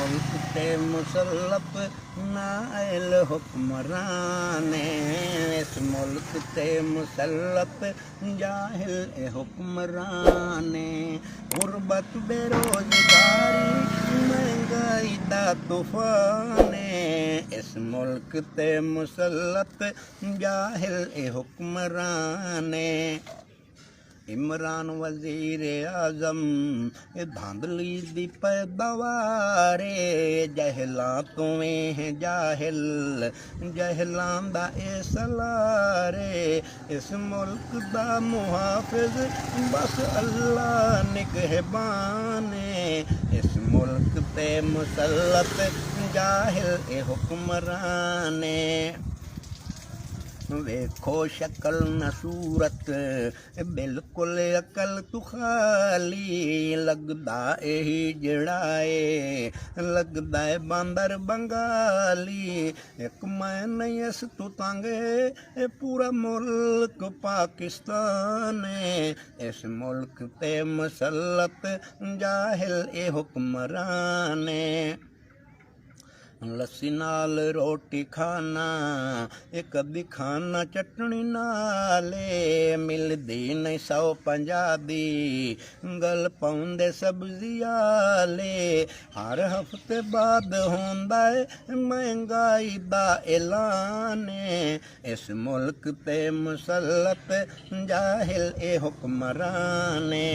मुल्क ते मुसल्लत नाइल हुक्मराने, इस मुल्क ते मुसल्लत जाहिल ए हुक्मराने। गुरबत बेरोजगारी महंगाई दा तूफाने, इस मुल्क ते मुसल्लत जाहिल ए हुक्मराने। इमरान वज़ीर आज़म धांधली दी पैदावारे, जहलां तुवें है जाहिल जहलां दा ए सलारे। इस मुल्क दा मुहाफिज बस अल्लाह निगहबाने, इस मुल्क ते मुसल्लत जाहिल ए हुक्मराने। वेखो शक्ल न सूरत बिल्कुल अकल तू खाली, लगदा यही जड़ा है लगदा है बांदर बंगाली। एक मैं नहीं इस तू तंग पूरा मुल्क पाकिस्तान, इस मुल्क ते मुसल्लत जाहिल ए हुक्मराने। लस्सी नाल रोटी खाना कदी खाना चटनी नाले, मिलदी नहीं 150 दी गल पाउंदे सब्जी आले। हर हफ्ते बाद होंदा है महंगाई दा ऐलान, इस मुल्क ते मुसल्लत जाहिल ए हुक्मराने।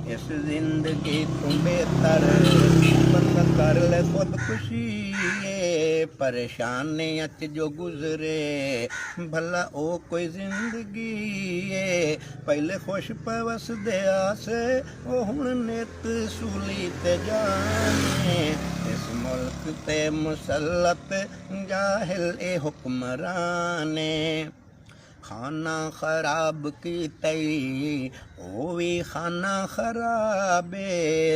इस जिंदगी तू बेहतर बंदा कर ले खुदकुशी, परेशानी अच जो गुजरे भला ओ कोई जिंदगी है। पहले खुश पवस दे आसे ओ हुण नित सूली ते जाने, इस मुल्क ते मुसल्लत जाहिल ए हुक्मराने। खाना खराब की तई ओ भी खाना खराबे,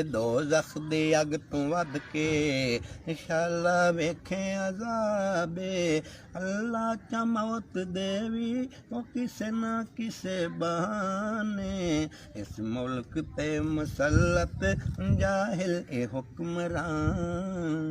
दोज़ख दी अग तू वध के शाला वेखे अज़ाबे। अल्लाह चा मौत देवी ओ किसे ना किसे बहाने, इस मुल्क ते मुसल्लत जाहिल ए हुक्मरान।